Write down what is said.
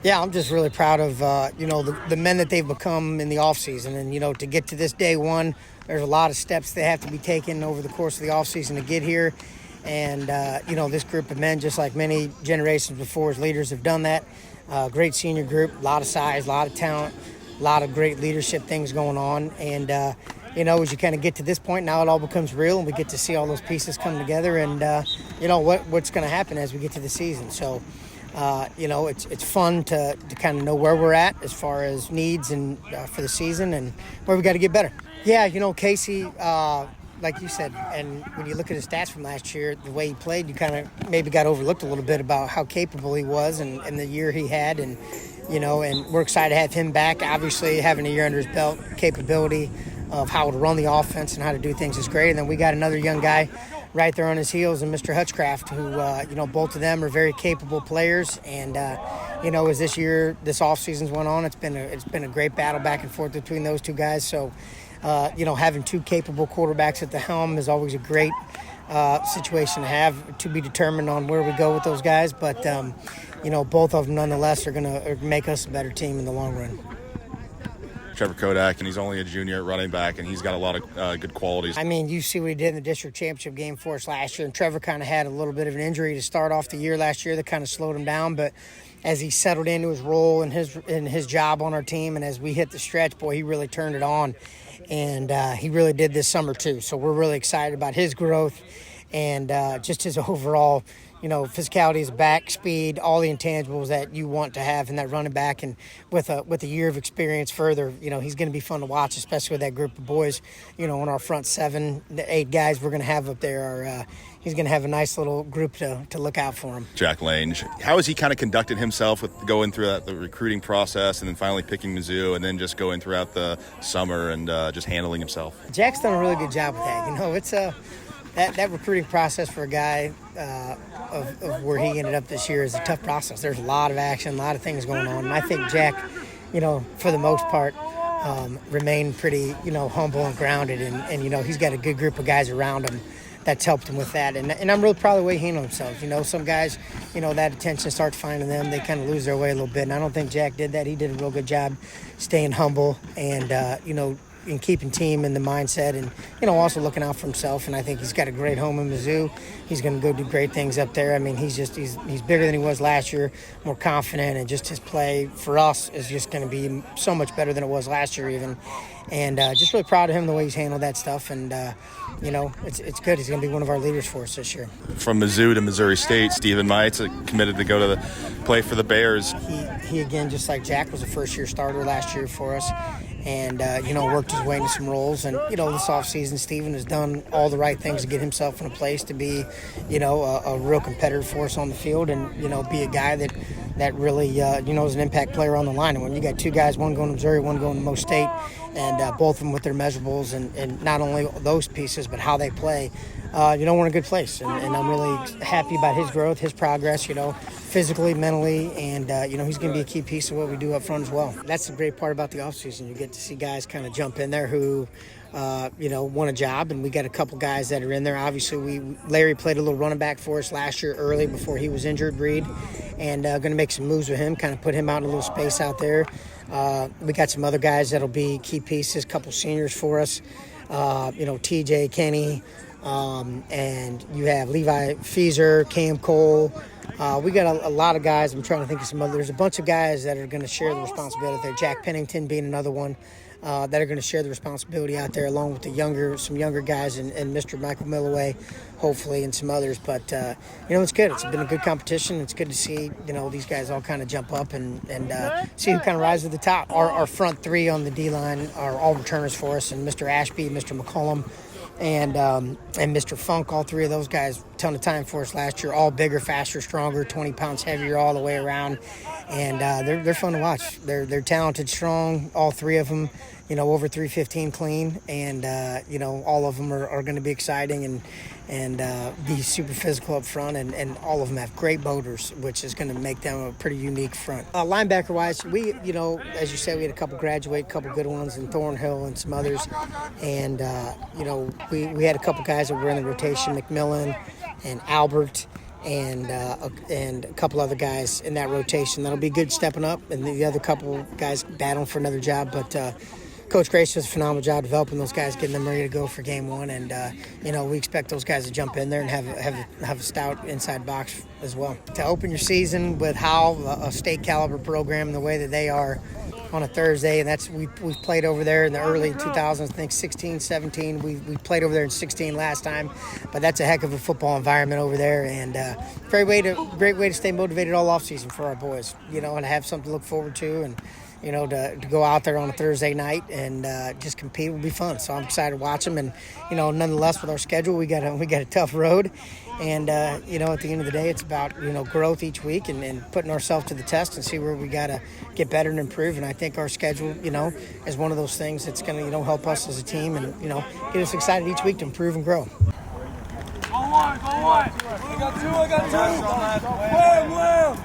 Yeah, I'm just really proud of, the men that they've become in the offseason. And, to get to this day one, there's a lot of steps that have to be taken over the course of the offseason to get here. And, this group of men, just like many generations before, as leaders have done that. Great senior group, a lot of size, a lot of talent, a lot of great leadership things going on. And, as you kind of get to this point, now it all becomes real, and we get to see all those pieces come together and, what's going to happen as we get to the season. So, it's fun to kind of know where we're at as far as needs and for the season and where we got to get better. Yeah, Casey, like you said, and when you look at his stats from last year, the way he played, you kind of maybe got overlooked a little bit about how capable he was and the year he had. And we're excited to have him back. Obviously, having a year under his belt, capability of how to run the offense and how to do things is great. And then we got another young guy right there on his heels, and Mr. Hutchcraft, who, both of them are very capable players. And, as this offseason's went on, it's been a great battle back and forth between those two guys. So, having two capable quarterbacks at the helm is always a great situation to have, to be determined on where we go with those guys. But, both of them nonetheless are going to make us a better team in the long run. Trevor Kodak, and he's only a junior at running back, and he's got a lot of good qualities. I mean, you see what he did in the district championship game for us last year, and Trevor kind of had a little bit of an injury to start off the year last year that kind of slowed him down, but as he settled into his role and his job on our team, and as we hit the stretch, boy, he really turned it on, and he really did this summer too. So we're really excited about his growth and just his overall physicality, his back, speed, all the intangibles that you want to have in that running back. And with a year of experience further, he's going to be fun to watch, especially with that group of boys, on our front 7, the 8 guys we're going to have up there. He's going to have a nice little group to look out for him. Jack Lange, how has he kind of conducted himself with going through the recruiting process and then finally picking Mizzou and then just going throughout the summer and just handling himself? Jack's done a really good job with that. It's that recruiting process for a guy of where he ended up this year is a tough process. There's a lot of action, a lot of things going on. And I think Jack, for the most part, remained pretty, humble and grounded. And he's got a good group of guys around him that's helped him with that. And I'm really proud of the way he handled himself. Some guys, that attention starts finding them. They kind of lose their way a little bit. And I don't think Jack did that. He did a real good job staying humble and, and keeping team in the mindset and, also looking out for himself. And I think he's got a great home in Mizzou. He's going to go do great things up there. I mean, he's bigger than he was last year, more confident, and just his play for us is just going to be so much better than it was last year even. And just really proud of him, the way he's handled that stuff. And, it's good. He's going to be one of our leaders for us this year. From Mizzou to Missouri State, Stephen Mites committed to go to play for the Bears. He again, just like Jack, was a first-year starter last year for us. And, worked his way into some roles. And, this offseason, Stephen has done all the right things to get himself in a place to be, a real competitor for us on the field and, be a guy that really, is an impact player on the line. And when you got two guys, one going to Missouri, one going to Mo State, and both of them with their measurables and not only those pieces, but how they play, we're in a good place. And I'm really happy about his growth, his progress, physically, mentally, and, he's going to be a key piece of what we do up front as well. That's the great part about the offseason. You get to see guys kind of jump in there who, want a job, and we got a couple guys that are in there. Obviously, Larry played a little running back for us last year early before he was injured, Reed, and going to make some moves with him, kind of put him out in a little space out there. We got some other guys that'll be key pieces, a couple seniors for us, TJ, Kenny, and you have Levi Feezer, Cam Cole. We got a lot of guys. I'm trying to think of some other. There's a bunch of guys that are going to share the responsibility there. Jack Pennington being another one that are going to share the responsibility out there, along with some younger guys and Mr. Michael Milloway, hopefully, and some others. But it's good. It's been a good competition. It's good to see these guys all kind of jump up and see who kind of rises to the top. Our front 3 on the D line are all returners for us, and Mr. Ashby, Mr. McCollum, and Mr. Funk, all 3 of those guys, ton of time for us last year, all bigger, faster, stronger, 20 pounds heavier all the way around, and they're fun to watch. They're talented, strong, all 3 of them, over 315 clean, and all of them are going to be exciting and be super physical up front, and all of them have great motors, which is going to make them a pretty unique front. Linebacker-wise, we, as you said, we had a couple graduate, a couple good ones in Thornhill and some others, and, we had a couple guys that were in the rotation, McMillan and Albert, and a couple other guys in that rotation that'll be good stepping up, and the other couple guys battling for another job. But Coach Grace does a phenomenal job developing those guys, getting them ready to go for game one, and we expect those guys to jump in there and have a stout inside box as well. To open your season with how a state caliber program, the way that they are on a Thursday, and we've played over there in the early 2000s, I think 16, 17. We played over there in 16 last time, but that's a heck of a football environment over there, and great way to stay motivated all off season for our boys, and have something to look forward to, and to go out there on a Thursday night and just compete will be fun. So I'm excited to watch them, and nonetheless with our schedule, we got a tough road. And, at the end of the day, it's about, growth each week and putting ourselves to the test and see where we got to get better and improve. And I think our schedule, is one of those things that's going to, help us as a team and, get us excited each week to improve and grow. Go one. I got two. Wham.